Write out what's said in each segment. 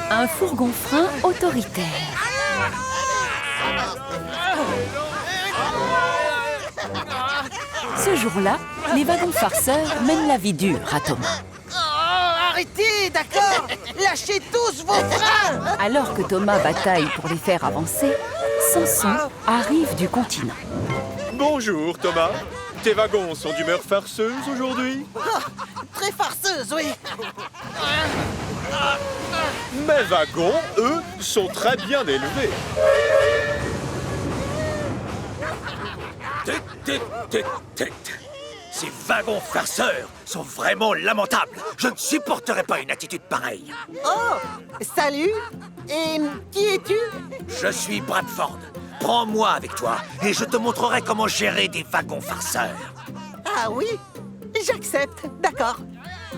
Un fourgon-frein autoritaire. Ce jour-là, les wagons farceurs mènent la vie dure à Thomas. Oh, arrêtez, d'accord. Lâchez tous vos freins. Alors que Thomas bataille pour les faire avancer, Samson arrive du continent. Bonjour Thomas. Tes wagons sont d'humeur farceuse aujourd'hui? Très farceuse, oui. Mes wagons, eux, sont très bien élevés. Ces wagons farceurs sont vraiment lamentables. Je ne supporterai pas une attitude pareille. Oh, salut. Et qui es-tu? Je suis Bradford. Prends-moi avec toi et je te montrerai comment gérer des wagons farceurs. Ah oui, j'accepte, d'accord.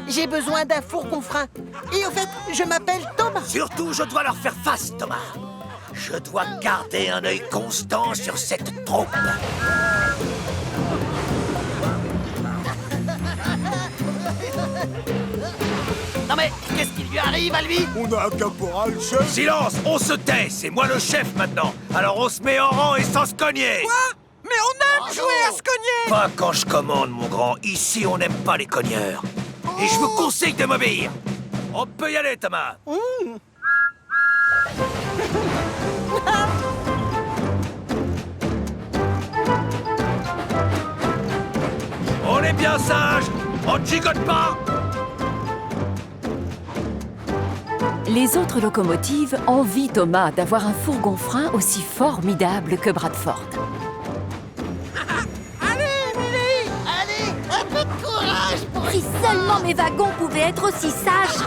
J'ai besoin d'un fourgon-frein. Et au fait, je m'appelle Thomas. Surtout, je dois leur faire face, Thomas. Je dois garder un œil constant sur cette troupe. Non mais, qu'est-ce qui lui arrive à lui? On a un caporal, chef. Silence, on se tait, c'est moi le chef maintenant. Alors on se met en rang et sans se cogner. Quoi? Mais on aime jouer à se cogner. Pas quand je commande, mon grand. Ici, on n'aime pas les cogneurs. Et je vous conseille de m'obéir. On peut y aller, Thomas. On est bien sage. On ne gigote pas. Les autres locomotives envient Thomas d'avoir un fourgon-frein aussi formidable que Bradford. Allez, Millie. Allez, un peu de courage pour... Si seulement mes wagons pouvaient être aussi sages.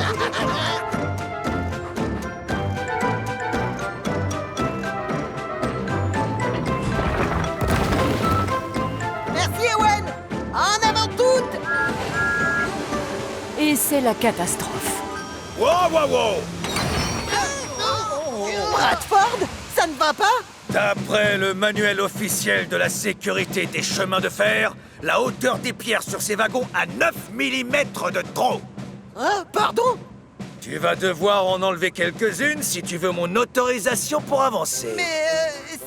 Merci, Owen. En avant toutes. Et c'est la catastrophe. Wow, wow, wow. Bradford, ça ne va pas? D'après le manuel officiel de la sécurité des chemins de fer, la hauteur des pierres sur ces wagons a 9 mm de trop. Hein, pardon? Tu vas devoir en enlever quelques-unes si tu veux mon autorisation pour avancer. Mais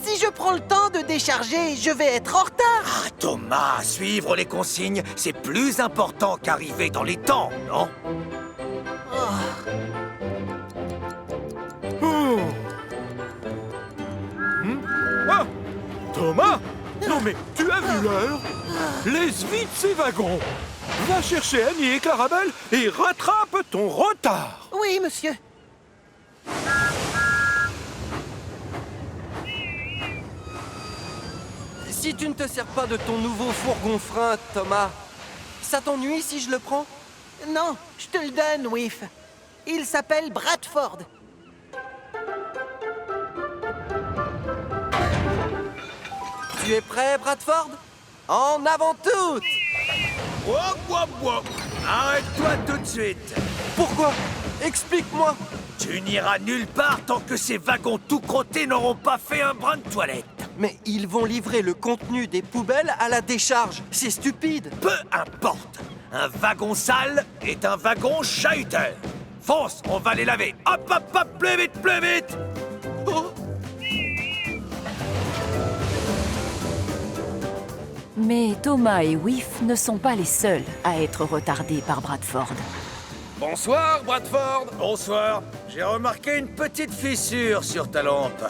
si je prends le temps de décharger, je vais être en retard. Ah, Thomas, suivre les consignes, c'est plus important qu'arriver dans les temps, non? Ah, Thomas. Non mais, tu as vu l'heure? Laisse vite ces wagons. Va chercher Annie et Clarabelle et rattrape ton retard. Oui, monsieur. Si tu ne te sers pas de ton nouveau fourgon-frein, Thomas, ça t'ennuie si je le prends? Non, je te le donne, Whiff. Il s'appelle Bradford. Tu es prêt, Bradford? En avant toutes! Wop, wop, wop. Arrête-toi tout de suite. Pourquoi? Explique-moi! Tu n'iras nulle part tant que ces wagons tout crottés n'auront pas fait un brin de toilette. Mais ils vont livrer le contenu des poubelles à la décharge. C'est stupide! Peu importe. Un wagon sale est un wagon chahuteur. Fonce, on va les laver. Hop, hop, hop, plus vite, plus vite. Oh. Mais Thomas et Whiff ne sont pas les seuls à être retardés par Bradford. Bonsoir, Bradford. Bonsoir. J'ai remarqué une petite fissure sur ta lampe.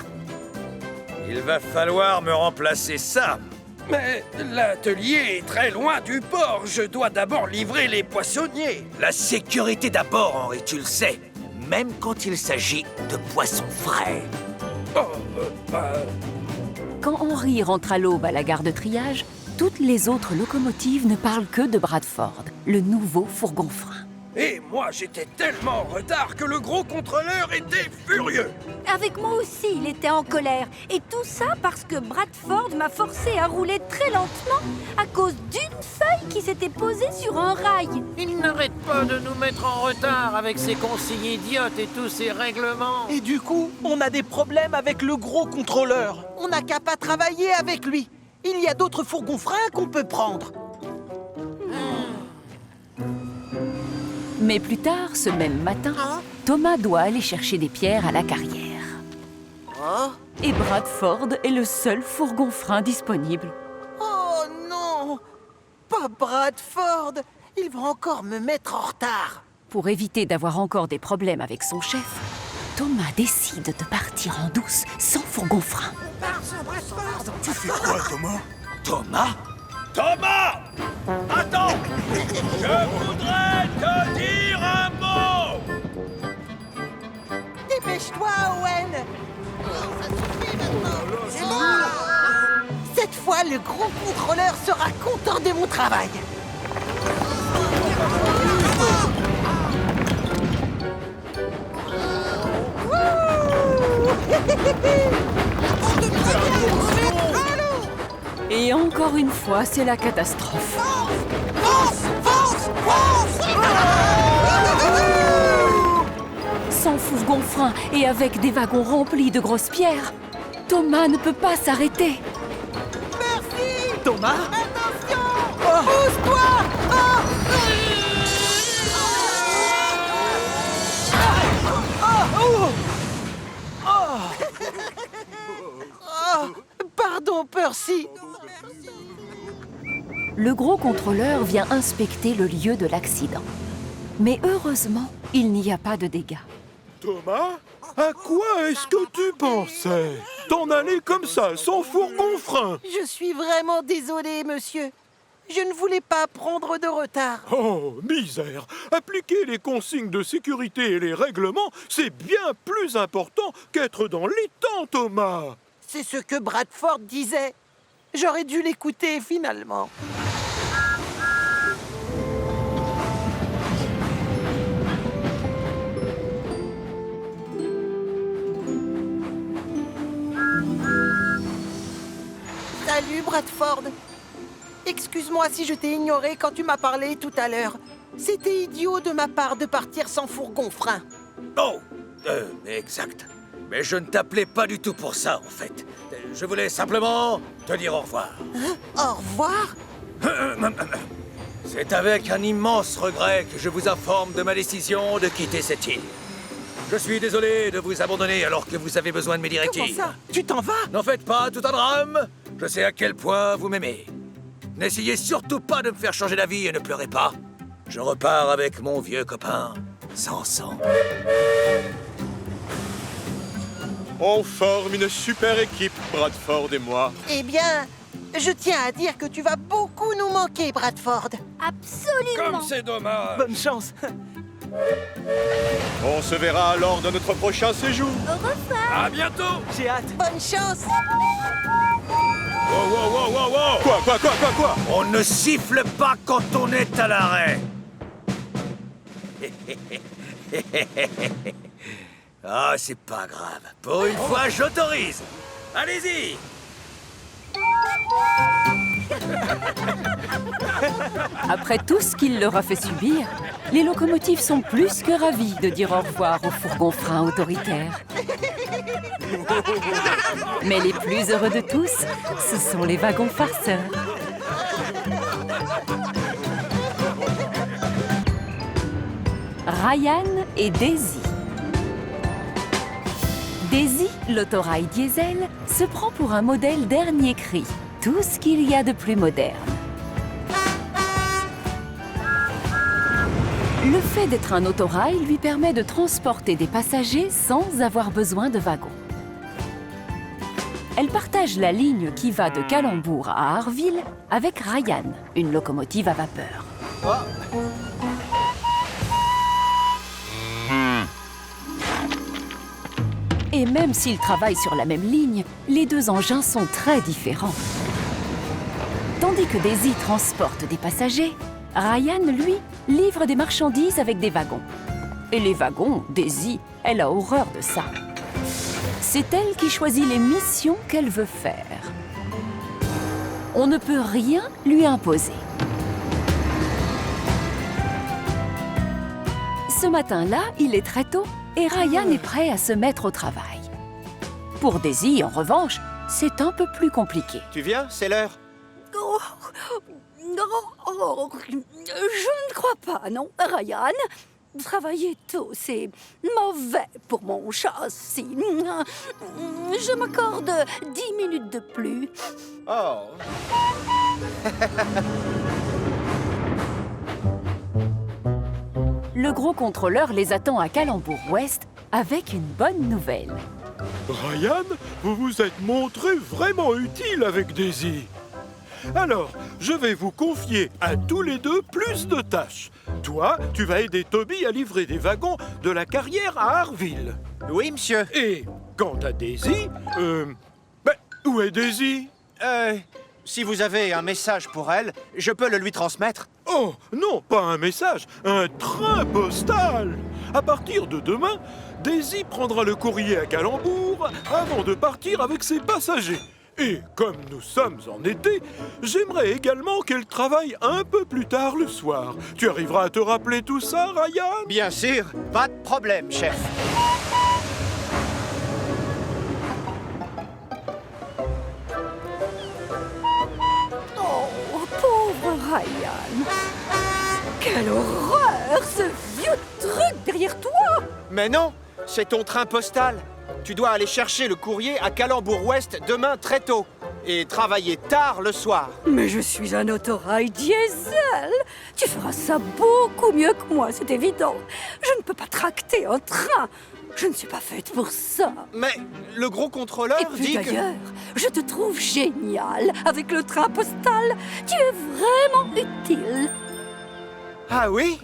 Il va falloir me remplacer ça. Mais l'atelier est très loin du port. Je dois d'abord livrer les poissonniers. La sécurité d'abord, Henri, tu le sais. Même quand il s'agit de poissons frais. Oh, Quand Henry rentre à l'aube à la gare de triage, toutes les autres locomotives ne parlent que de Bradford, le nouveau fourgon-frein. Et moi, j'étais tellement en retard que le gros contrôleur était furieux. Avec moi aussi, il était en colère. Et tout ça parce que Bradford m'a forcé à rouler très lentement à cause d'une feuille qui s'était posée sur un rail. Il n'arrête pas de nous mettre en retard avec ses consignes idiotes et tous ses règlements. Et du coup, on a des problèmes avec le gros contrôleur. On n'a qu'à pas travailler avec lui. Il y a d'autres fourgons-freins qu'on peut prendre. Mais plus tard, ce même matin, Thomas doit aller chercher des pierres à la carrière. Oh, Et Bradford est le seul fourgon-frein disponible. oh non! Pas Bradford! Il va encore me mettre en retard. Pour éviter d'avoir encore des problèmes avec son chef, Thomas décide de partir en douce sans fourgon-frein. Tu fais quoi, Thomas? Thomas? Thomas! Attends! Je voudrais te dire un mot! Dépêche-toi, Owen! C'est bon! Cette fois, le gros contrôleur sera content de mon travail. Et encore une fois, c'est la catastrophe. Sans fourgon-frein et avec des wagons remplis de grosses pierres, Thomas ne peut pas s'arrêter. Thomas? Attention! Pousse-toi! Pardon, Percy. Le gros contrôleur vient inspecter le lieu de l'accident. Mais heureusement, il n'y a pas de dégâts. Thomas? À quoi est-ce que tu pensais? T'en aller comme ça, sans fourgon-frein? Je suis vraiment désolé, monsieur. Je ne voulais pas prendre de retard. Oh, misère! Appliquer les consignes de sécurité et les règlements, c'est bien plus important qu'être dans les temps, Thomas! C'est ce que Bradford disait. J'aurais dû l'écouter finalement. Salut, Bradford. Excuse-moi si je t'ai ignoré quand tu m'as parlé tout à l'heure. C'était idiot de ma part de partir sans fourgon-frein. Oh, exact. Mais je ne t'appelais pas du tout pour ça, en fait. Je voulais simplement te dire au revoir. Hein? Au revoir? C'est avec un immense regret que je vous informe de ma décision de quitter cette île. Je suis désolé de vous abandonner alors que vous avez besoin de mes directives. Comment ça? Tu t'en vas? N'en faites pas tout un drame. Je sais à quel point vous m'aimez. N'essayez surtout pas de me faire changer d'avis et ne pleurez pas. Je repars avec mon vieux copain, Sanson. On forme une super équipe, Bradford et moi. Eh bien, je tiens à dire que tu vas beaucoup nous manquer, Bradford. Absolument. Comme c'est dommage. Bonne chance. On se verra lors de notre prochain séjour. À bientôt. J'ai hâte. Bonne chance. Wow, wow, wow, wow, wow. Quoi? On ne siffle pas quand on est à l'arrêt. Ah, c'est pas grave. Pour une fois, j'autorise. Allez-y. Après tout ce qu'il leur a fait subir, les locomotives sont plus que ravies de dire au revoir aux fourgons-freins autoritaires. Mais les plus heureux de tous, ce sont les wagons farceurs. Ryan et Daisy. Daisy, l'autorail diesel, se prend pour un modèle dernier cri. Tout ce qu'il y a de plus moderne. Le fait d'être un autorail lui permet de transporter des passagers sans avoir besoin de wagons. Elle partage la ligne qui va de Calembour à Harville avec Ryan, une locomotive à vapeur. Et même s'ils travaillent sur la même ligne, les deux engins sont très différents. Tandis que Daisy transporte des passagers, Ryan, lui, livre des marchandises avec des wagons. Et les wagons, Daisy, elle a horreur de ça. C'est elle qui choisit les missions qu'elle veut faire. On ne peut rien lui imposer. Ce matin-là, il est très tôt et Ryan est prêt à se mettre au travail. Pour Daisy, en revanche, c'est un peu plus compliqué. Tu viens? C'est l'heure. Je ne crois pas, non. Ryan, Travailler tôt, c'est mauvais pour mon châssis. Je m'accorde 10 minutes de plus. Oh. Le gros contrôleur les attend à Calembour-Ouest avec une bonne nouvelle. Ryan, vous vous êtes montré vraiment utile avec Daisy. Alors, je vais vous confier à tous les deux plus de tâches. Toi, tu vas aider Toby à livrer des wagons de la carrière à Harville. Oui, monsieur. Et quant à Daisy, où est Daisy? Si vous avez un message pour elle, je peux le lui transmettre. Oh, non, pas un message, un train postal. À partir de demain, Daisy prendra le courrier à Calembour avant de partir avec ses passagers. Et comme nous sommes en été, j'aimerais également qu'elle travaille un peu plus tard le soir. Tu arriveras à te rappeler tout ça, Ryan? Bien sûr, pas de problème, chef. Oh, pauvre Ryan. Quelle horreur, ce vieux truc derrière toi! Mais non, c'est ton train postal. Tu dois aller chercher le courrier à Calembour-Ouest demain très tôt et travailler tard le soir. Mais je suis un autorail diesel. Tu feras ça beaucoup mieux que moi, c'est évident. Je ne peux pas tracter un train. Je ne suis pas faite pour ça. Mais le gros contrôleur Et puis dit que... d'ailleurs, je te trouve génial avec le train postal. Tu es vraiment utile. Ah oui?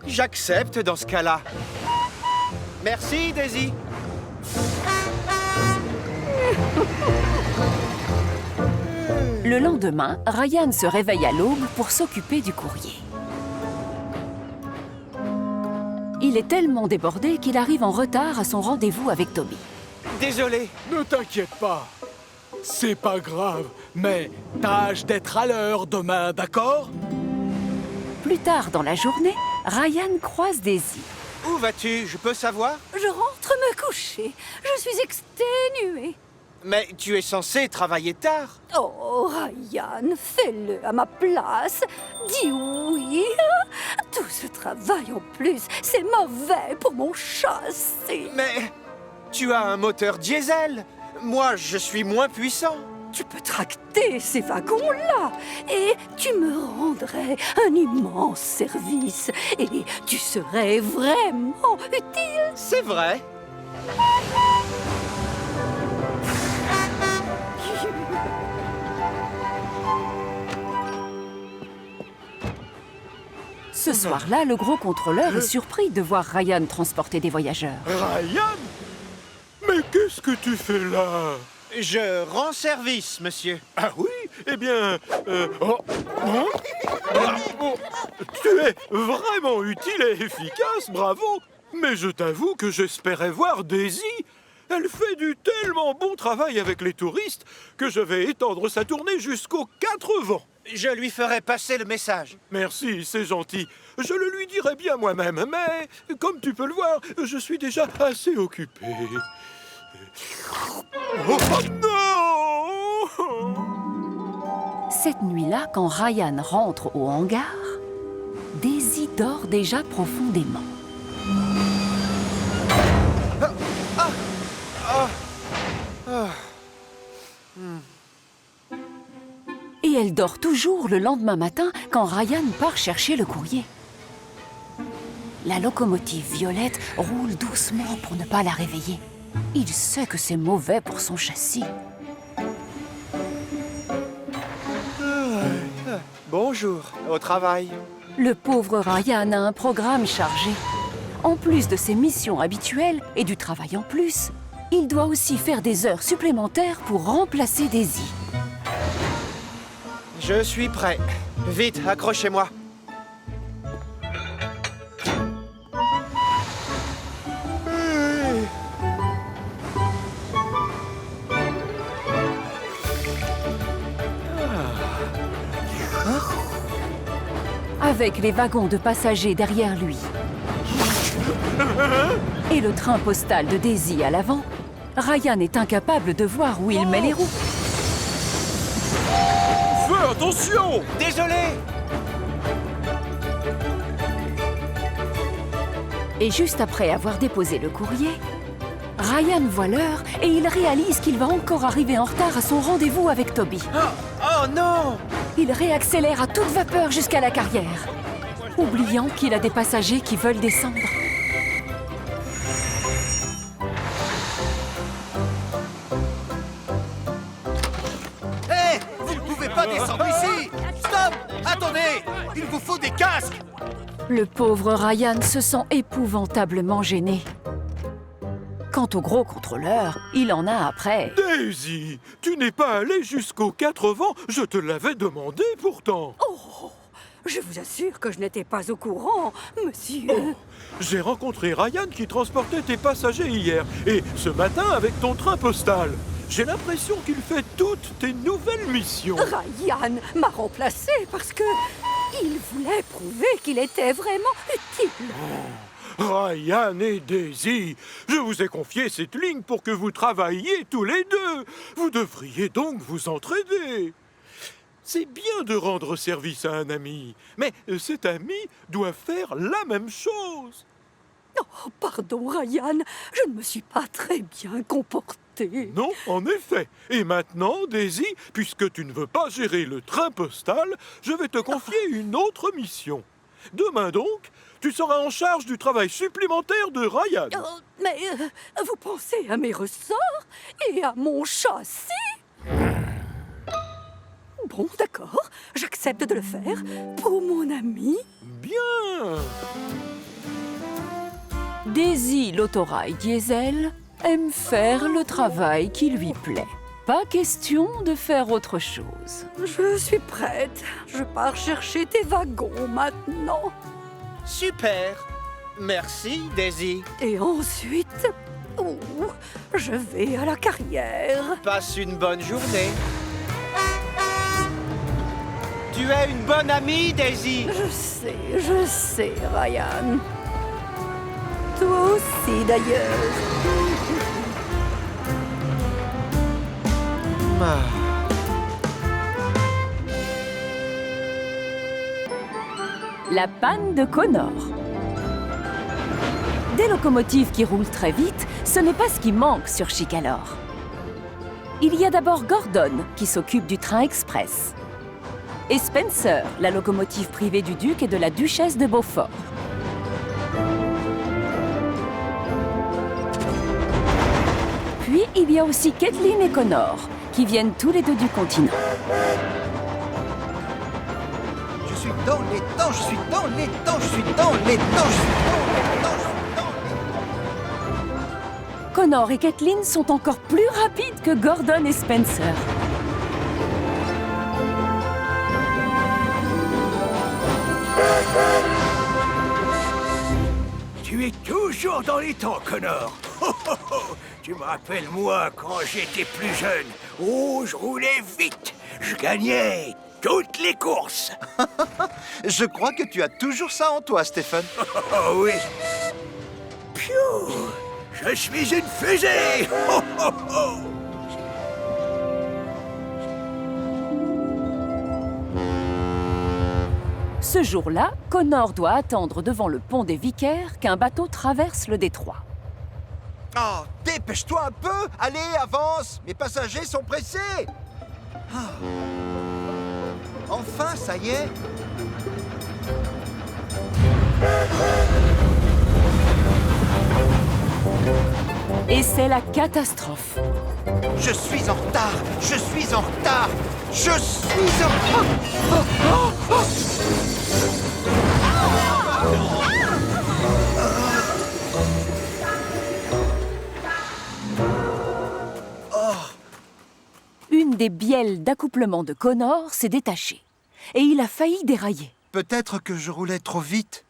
J'accepte dans ce cas-là. Merci, Daisy. Le lendemain, Ryan se réveille à l'aube pour s'occuper du courrier. Il est tellement débordé qu'il arrive en retard à son rendez-vous avec Toby. Désolé. Ne t'inquiète pas. C'est pas grave, mais tâche d'être à l'heure demain, d'accord? Plus tard dans la journée, Ryan croise Daisy. Où vas-tu? Je peux savoir? Je rentre me coucher. Je suis exténuée. Mais tu es censé travailler tard. Oh, Ryan, fais-le à ma place. Dis oui. Tout ce travail en plus, c'est mauvais pour mon châssis. Mais tu as un moteur diesel. Moi, je suis moins puissant. Tu peux tracter ces wagons-là et tu me rendrais un immense service et tu serais vraiment utile. C'est vrai. Ce soir-là, le gros contrôleur est surpris de voir Ryan transporter des voyageurs. Ryan? Mais qu'est-ce que tu fais là? Je rends service, monsieur. Ah oui? Eh bien... tu es vraiment utile et efficace, bravo! Mais je t'avoue que j'espérais voir Daisy. Elle fait du tellement bon travail avec les touristes que je vais étendre sa tournée jusqu'aux 4 vents. Je lui ferai passer le message. Merci, c'est gentil. Je le lui dirai bien moi-même, mais comme tu peux le voir, je suis déjà assez occupé. Oh non! Cette nuit-là, quand Ryan rentre au hangar, Daisy dort déjà profondément. Et elle dort toujours le lendemain matin quand Ryan part chercher le courrier. La locomotive violette roule doucement pour ne pas la réveiller. Il sait que c'est mauvais pour son châssis. Bonjour, au travail. Le pauvre Ryan a un programme chargé. En plus de ses missions habituelles et du travail en plus, il doit aussi faire des heures supplémentaires pour remplacer Daisy. Je suis prêt. Vite, accrochez-moi. Avec les wagons de passagers derrière lui et le train postal de Daisy à l'avant, Ryan est incapable de voir où il met les roues. Fais attention! Désolé! Et juste après avoir déposé le courrier, Ryan voit l'heure et il réalise qu'il va encore arriver en retard à son rendez-vous avec Toby. Oh non! Il réaccélère à toute vapeur jusqu'à la carrière, oubliant qu'il a des passagers qui veulent descendre. Hé! Vous ne pouvez pas descendre ici! Stop! Attendez! Il vous faut des casques! Le pauvre Ryan se sent épouvantablement gêné. Quant au gros contrôleur, il en a après. Daisy, tu n'es pas allé jusqu'aux 4 vents, je te l'avais demandé pourtant. Oh, je vous assure que je n'étais pas au courant, monsieur. Oh, j'ai rencontré Ryan qui transportait tes passagers hier, et ce matin avec ton train postal. J'ai l'impression qu'il fait toutes tes nouvelles missions. Ryan m'a remplacé parce que il voulait prouver qu'il était vraiment utile. Ryan et Daisy, je vous ai confié cette ligne pour que vous travailliez tous les deux. Vous devriez donc vous entraider. C'est bien de rendre service à un ami, mais cet ami doit faire la même chose. Oh, pardon, Ryan, je ne me suis pas très bien comporté. Non, en effet. Et maintenant, Daisy, puisque tu ne veux pas gérer le train postal, je vais te confier une autre mission. Demain donc, tu seras en charge du travail supplémentaire de Ryan. Mais vous pensez à mes ressorts et à mon châssis? Bon, d'accord, j'accepte de le faire pour mon ami. Bien. Daisy, l'autorail diesel, aime faire le travail qui lui plaît. Pas question de faire autre chose. Je suis prête. Je pars chercher tes wagons maintenant. Super! Merci, Daisy. Et ensuite, je vais à la carrière. Passe une bonne journée. Tu es une bonne amie, Daisy. Je sais, Ryan. Toi aussi, d'ailleurs. La panne de Connor. Des locomotives qui roulent très vite, ce n'est pas ce qui manque sur Chicalor. Il y a d'abord Gordon, qui s'occupe du train express. Et Spencer, la locomotive privée du duc et de la duchesse de Beaufort. Puis, il y a aussi Kathleen et Connor, qui viennent tous les deux du continent. Je suis dans les temps, je suis dans les temps, je suis dans les temps, je suis dans les temps, je suis dans les temps. Connor et Kathleen sont encore plus rapides que Gordon et Spencer. Tu es toujours dans les temps, Connor. Oh, oh, oh. Tu me rappelles, moi, quand j'étais plus jeune. Oh, je roulais vite. Je gagnais toutes les courses. Je crois que tu as toujours ça en toi, Stephen. Oh oui. Piou! Je suis une fusée. Oh, oh, oh. Ce jour-là, Connor doit attendre devant le pont des Vicaires qu'un bateau traverse le détroit. Oh, dépêche-toi un peu. Allez, avance. Mes passagers sont pressés. Ah. Enfin, ça y est. Et c'est la catastrophe. Je suis en retard. Je suis en retard. Je suis en... Une des bielles d'accouplement de Connor s'est détachée. Et il a failli dérailler. Peut-être que je roulais trop vite.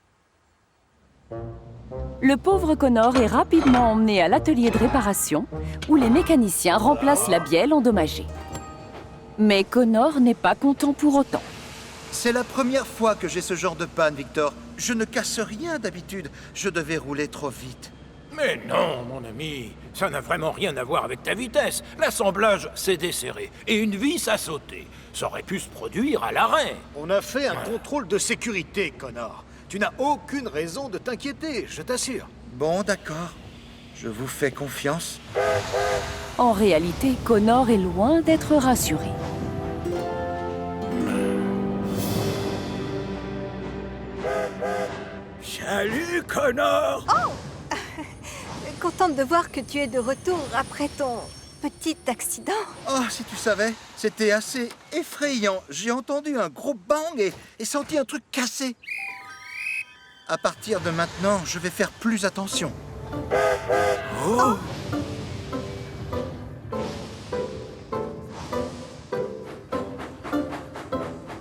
Le pauvre Connor est rapidement emmené à l'atelier de réparation, où les mécaniciens remplacent la bielle endommagée. Mais Connor n'est pas content pour autant. C'est la première fois que j'ai ce genre de panne, Victor. Je ne casse rien d'habitude. Je devais rouler trop vite. Mais non, mon ami, ça n'a vraiment rien à voir avec ta vitesse. L'assemblage s'est desserré et une vis a sauté. Ça aurait pu se produire à l'arrêt. On a fait un contrôle de sécurité, Connor. Tu n'as aucune raison de t'inquiéter, je t'assure. Bon, d'accord. Je vous fais confiance. En réalité, Connor est loin d'être rassuré. Salut, Connor! Oh Contente de voir que tu es de retour après ton petit accident. Oh, si tu savais, c'était assez effrayant. J'ai entendu un gros bang et senti un truc cassé. À partir de maintenant, je vais faire plus attention. Oh!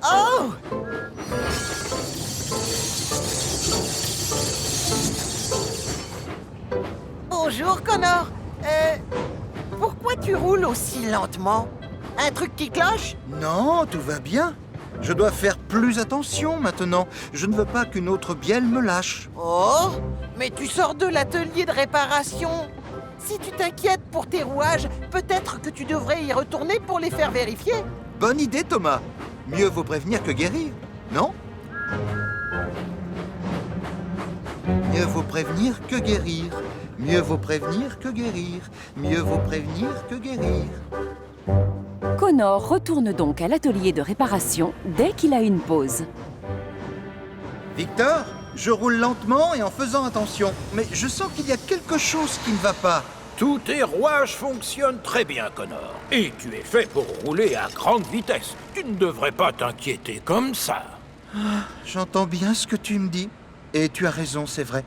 Oh! Bonjour, Connor. Pourquoi tu roules aussi lentement? Un truc qui cloche? Non, tout va bien. Je dois faire plus attention maintenant. Je ne veux pas qu'une autre bielle me lâche. Oh! Mais tu sors de l'atelier de réparation. Si tu t'inquiètes pour tes rouages, peut-être que tu devrais y retourner pour les faire vérifier. Bonne idée, Thomas. Mieux vaut prévenir que guérir, non? Mieux vaut prévenir que guérir. Mieux vaut prévenir que guérir. Mieux vaut prévenir que guérir. Connor retourne donc à l'atelier de réparation dès qu'il a une pause. Victor, je roule lentement et en faisant attention. Mais je sens qu'il y a quelque chose qui ne va pas. Tous tes rouages fonctionnent très bien, Connor. Et tu es fait pour rouler à grande vitesse. Tu ne devrais pas t'inquiéter comme ça. J'entends bien ce que tu me dis. Et tu as raison, c'est vrai.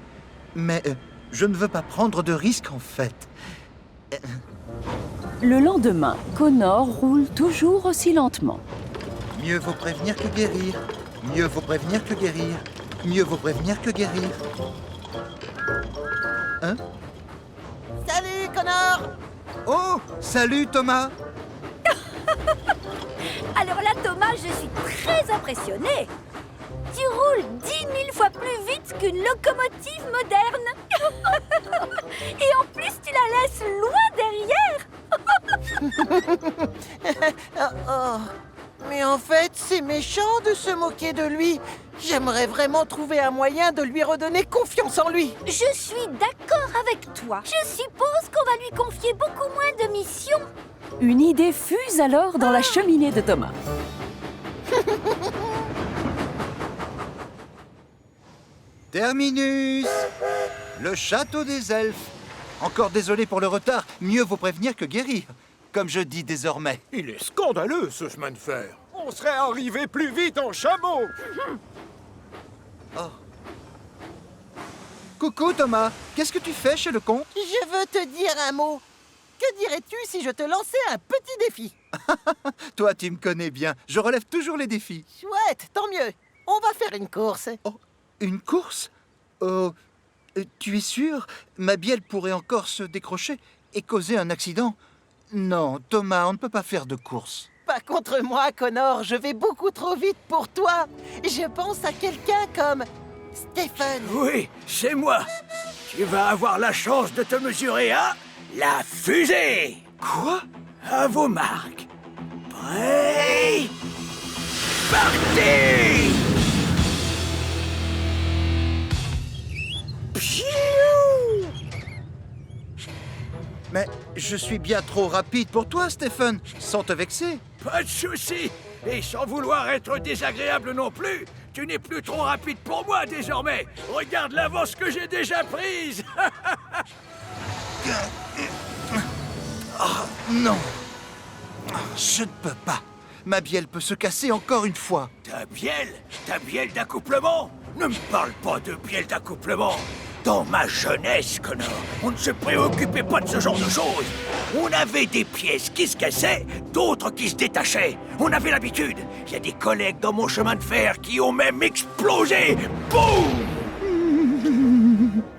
Mais je ne veux pas prendre de risques, en fait. Le lendemain, Connor roule toujours aussi lentement. Mieux vaut prévenir que guérir. Mieux vaut prévenir que guérir. Mieux vaut prévenir que guérir. Hein? Salut, Connor! Oh! Salut, Thomas! Alors là, Thomas, je suis très impressionnée. Tu roules 10 000 fois plus vite qu'une locomotive moderne. Et en plus, tu la laisses loin derrière. Oh. Mais en fait, c'est méchant de se moquer de lui. J'aimerais vraiment trouver un moyen de lui redonner confiance en lui. Je suis d'accord avec toi. Je suppose qu'on va lui confier beaucoup moins de missions. Une idée fuse alors dans la cheminée de Thomas. Terminus! Le château des elfes. Encore désolé pour le retard, mieux vaut prévenir que guérir. Comme je dis désormais. Il est scandaleux, ce chemin de fer. On serait arrivé plus vite en chameau. Oh. Coucou Thomas, qu'est-ce que tu fais chez le comte? Je veux te dire un mot. Que dirais-tu si je te lançais un petit défi? Toi, tu me connais bien. Je relève toujours les défis. Chouette, tant mieux. On va faire une course. Oh, une course? Oh, tu es sûr? Ma bielle pourrait encore se décrocher et causer un accident. Non, Thomas, on ne peut pas faire de course. Pas contre moi, Connor. Je vais beaucoup trop vite pour toi. Je pense à quelqu'un comme Stephen. Oui, c'est moi. Tu vas avoir la chance de te mesurer à la fusée. Quoi? À vos marques. Prêt? Parti! Mais je suis bien trop rapide pour toi, Stephen, sans te vexer. Pas de souci. Et sans vouloir être désagréable non plus, tu n'es plus trop rapide pour moi désormais. Regarde l'avance que j'ai déjà prise. Oh, non. Je ne peux pas. Ma bielle peut se casser encore une fois. Ta bielle d'accouplement? Ne me parle pas de bielle d'accouplement. Dans ma jeunesse, Connor, on ne se préoccupait pas de ce genre de choses. On avait des pièces qui se cassaient, d'autres qui se détachaient. On avait l'habitude. Il y a des collègues dans mon chemin de fer qui ont même explosé. Boum!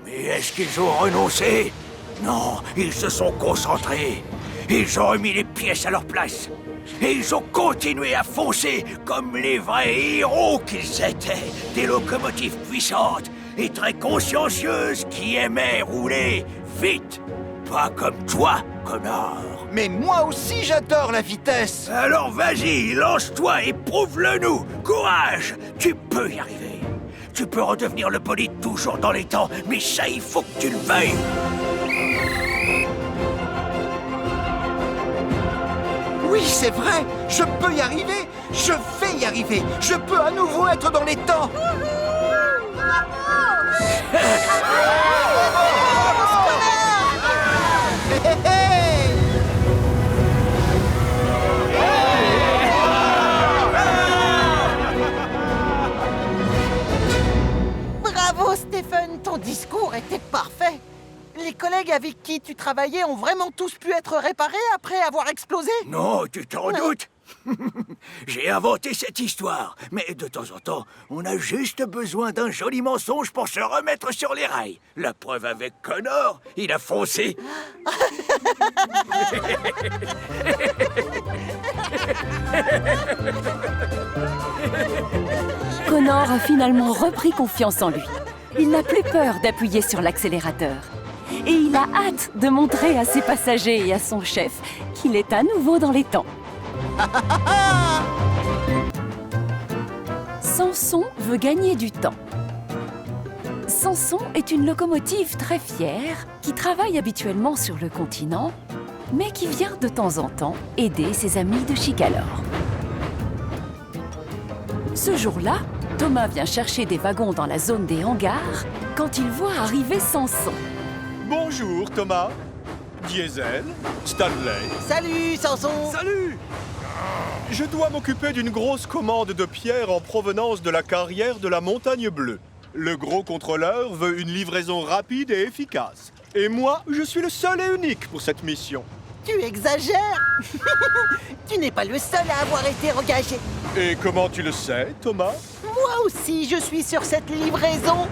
Mais est-ce qu'ils ont renoncé? Non, ils se sont concentrés. Ils ont remis les pièces à leur place. Et ils ont continué à foncer comme les vrais héros qu'ils étaient. Des locomotives puissantes et très consciencieuses qui aimaient rouler vite. Pas comme toi, Connor. Mais moi aussi j'adore la vitesse. Alors vas-y, lance-toi et prouve-le nous. Courage, tu peux y arriver. Tu peux redevenir le bolide toujours dans les temps, mais ça, il faut que tu le veuilles. Oui, c'est vrai. Je peux y arriver. Je vais y arriver. Je peux à nouveau être dans les temps. Bravo, Stephen. Ton discours était parfait. Les collègues avec qui tu travaillais ont vraiment tous pu être réparés après avoir explosé? Non, tu t'en doutes. J'ai inventé cette histoire, mais de temps en temps, on a juste besoin d'un joli mensonge pour se remettre sur les rails. La preuve avec Connor, il a foncé. Connor a finalement repris confiance en lui. Il n'a plus peur d'appuyer sur l'accélérateur. Et il a hâte de montrer à ses passagers et à son chef qu'il est à nouveau dans les temps. Samson veut gagner du temps. Samson est une locomotive très fière qui travaille habituellement sur le continent, mais qui vient de temps en temps aider ses amis de Chicalor. Ce jour-là, Thomas vient chercher des wagons dans la zone des hangars quand il voit arriver Samson. Bonjour, Thomas. Diesel, Stanley. Salut, Samson. Salut! Je dois m'occuper d'une grosse commande de pierre en provenance de la carrière de la Montagne Bleue. Le gros contrôleur veut une livraison rapide et efficace. Et moi, je suis le seul et unique pour cette mission. Tu exagères. Tu n'es pas le seul à avoir été engagé. Et comment tu le sais, Thomas? Moi aussi, je suis sur cette livraison.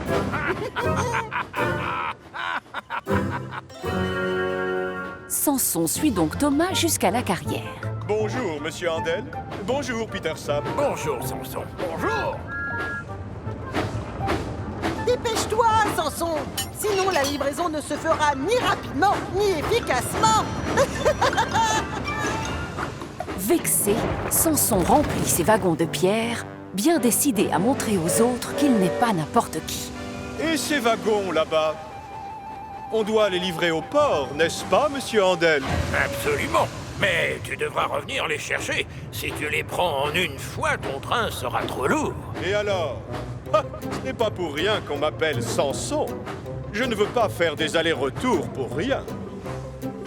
Samson suit donc Thomas jusqu'à la carrière. Bonjour, Monsieur Handel. Bonjour, Peter Sam. Bonjour, Samson. Bonjour. Dépêche-toi, Samson. Sinon, la livraison ne se fera ni rapidement, ni efficacement. Vexé, Samson remplit ses wagons de pierre, bien décidé à montrer aux autres qu'il n'est pas n'importe qui. Et ces wagons, là-bas? On doit les livrer au port, n'est-ce pas, Monsieur Handel? Absolument. Mais tu devras revenir les chercher. Si tu les prends en une fois, ton train sera trop lourd. Et alors? Ce n'est pas pour rien qu'on m'appelle Samson. Je ne veux pas faire des allers-retours pour rien.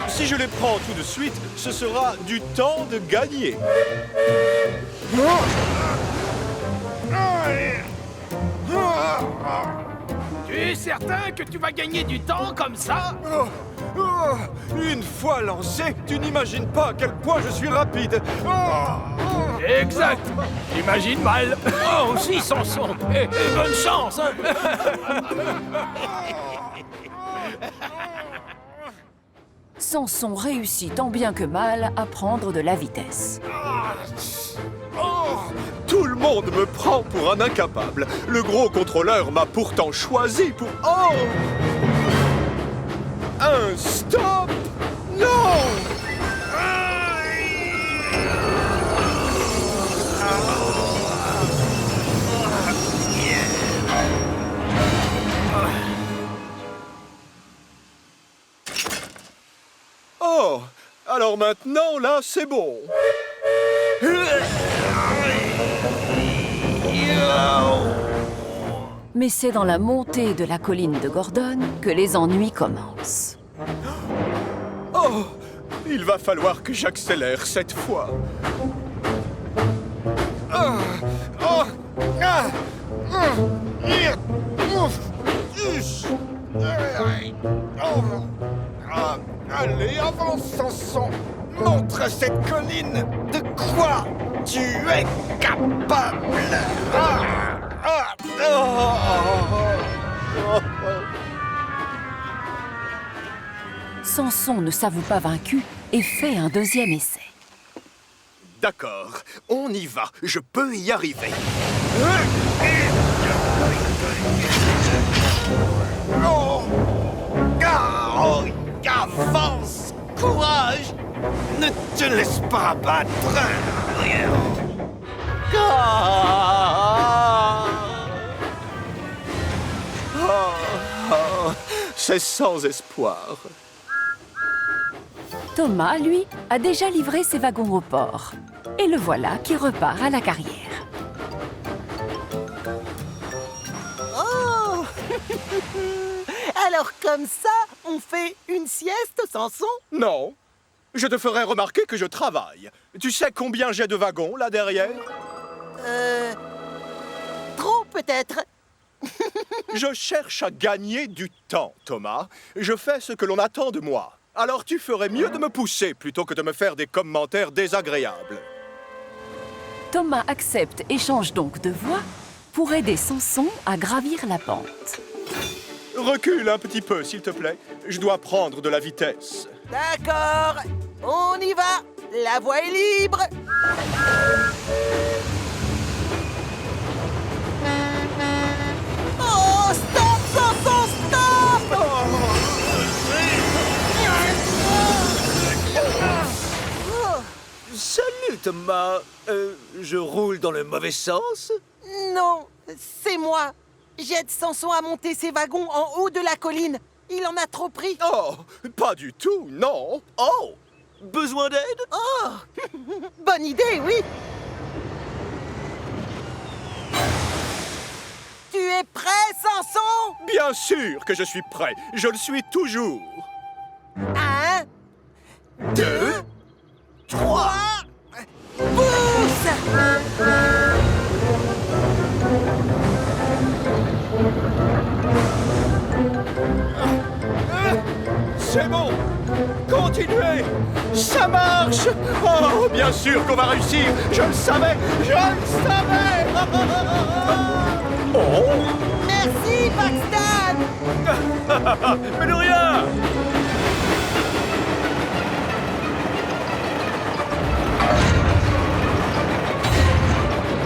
Si je les prends tout de suite, ce sera du temps de gagner. Tu es certain que tu vas gagner du temps comme ça? Une fois lancé, tu n'imagines pas à quel point je suis rapide. Exact. J'imagine mal. Oh, aussi, Samson. Et bonne chance, hein. Samson réussit tant bien que mal à prendre de la vitesse. Tout le monde me prend pour un incapable. Le gros contrôleur m'a pourtant choisi pour... Oh! Un stop! Non! Oh! Alors maintenant, là, c'est bon. Mais c'est dans la montée de la colline de Gordon que les ennuis commencent. Oh! Il va falloir que j'accélère cette fois. Allez, avance, Samson. Montre à cette colline de quoi tu es capable. Samson ne s'avoue pas vaincu et fait un deuxième essai. D'accord, on y va. Je peux y arriver. Avance, courage. Ne te laisse pas abattre. c'est sans espoir. Thomas, lui, a déjà livré ses wagons au port. Et le voilà qui repart à la carrière. Oh Alors comme ça, on fait une sieste, Samson? Non, je te ferai remarquer que je travaille. Tu sais combien j'ai de wagons là derrière? Trop peut-être. Je cherche à gagner du temps, Thomas. Je fais ce que l'on attend de moi. Alors tu ferais mieux de me pousser plutôt que de me faire des commentaires désagréables. Thomas accepte et change donc de voie pour aider Samson à gravir la pente. Recule un petit peu, s'il te plaît. Je dois prendre de la vitesse. D'accord, on y va. La voie est libre. Oh, stop, Samson, stop! Salut, Thomas. Je roule dans le mauvais sens? Non, c'est moi. J'aide Samson à monter ses wagons en haut de la colline. Il en a trop pris. Oh, pas du tout, non. Oh, besoin d'aide? Oh, bonne idée, oui. Tu es prêt, Samson? Bien sûr que je suis prêt. Je le suis toujours. 1, 2, 3, pousse! C'est bon. Continuez. Ça marche. Oh, bien sûr qu'on va réussir. Je le savais. Je le savais. Oh. Merci, Paxton! Mais de rien.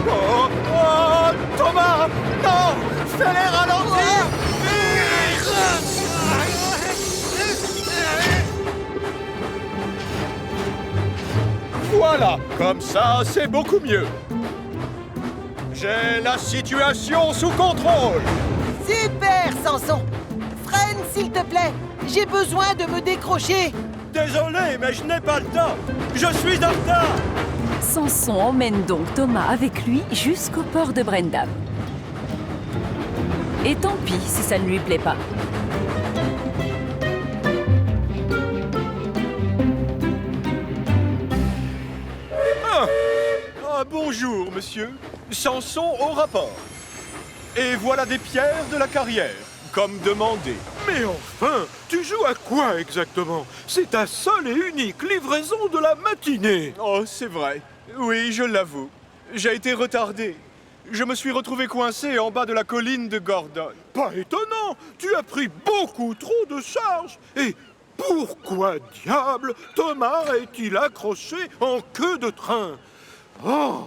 Oh, oh, Thomas! Non! Fais-les ralentir! Voilà! Comme ça, c'est beaucoup mieux. J'ai la situation sous contrôle! Super, Samson! Freine, s'il te plaît! J'ai besoin de me décrocher! Désolé, mais je n'ai pas le temps! Je suis en retard! Samson emmène donc Thomas avec lui jusqu'au port de Brendam. Et tant pis si ça ne lui plaît pas. Bonjour, monsieur. Samson au rapport. Et voilà des pierres de la carrière, comme demandé. Mais enfin, tu joues à quoi exactement? C'est ta seule et unique livraison de la matinée. Oh, c'est vrai. Oui, je l'avoue. J'ai été retardé. Je me suis retrouvé coincé en bas de la colline de Gordon. Pas étonnant, tu as pris beaucoup trop de charges. Et pourquoi diable Thomas est-il accroché en queue de train? Oh,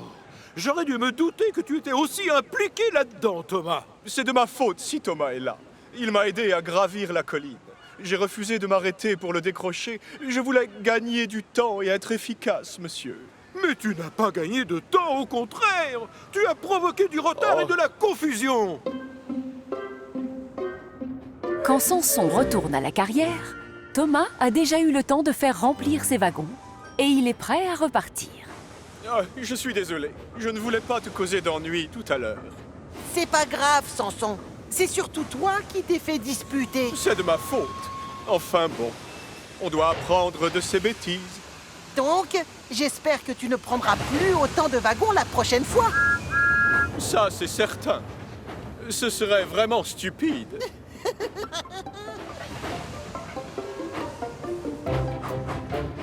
j'aurais dû me douter que tu étais aussi impliqué là-dedans, Thomas. C'est de ma faute si Thomas est là. Il m'a aidé à gravir la colline. J'ai refusé de m'arrêter pour le décrocher. Je voulais gagner du temps et être efficace, monsieur. Mais tu n'as pas gagné de temps, au contraire. Tu as provoqué du retard et de la confusion. Quand Samson retourne à la carrière, Thomas a déjà eu le temps de faire remplir ses wagons et il est prêt à repartir. Ah, je suis désolé. Je ne voulais pas te causer d'ennui tout à l'heure. C'est pas grave, Samson. C'est surtout toi qui t'es fait disputer. C'est de ma faute. Enfin bon, on doit apprendre de ses bêtises. Donc, j'espère que tu ne prendras plus autant de wagons la prochaine fois. Ça, c'est certain. Ce serait vraiment stupide.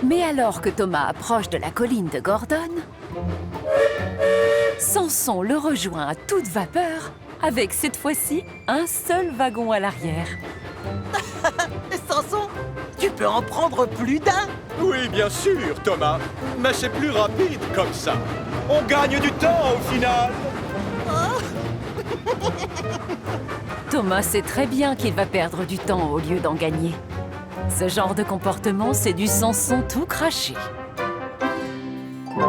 Mais alors que Thomas approche de la colline de Gordon, Samson le rejoint à toute vapeur, avec cette fois-ci un seul wagon à l'arrière. Samson, tu peux en prendre plus d'un? Oui, bien sûr, Thomas. Mais c'est plus rapide comme ça. On gagne du temps au final. Thomas sait très bien qu'il va perdre du temps au lieu d'en gagner. Ce genre de comportement, c'est du Samson tout craché.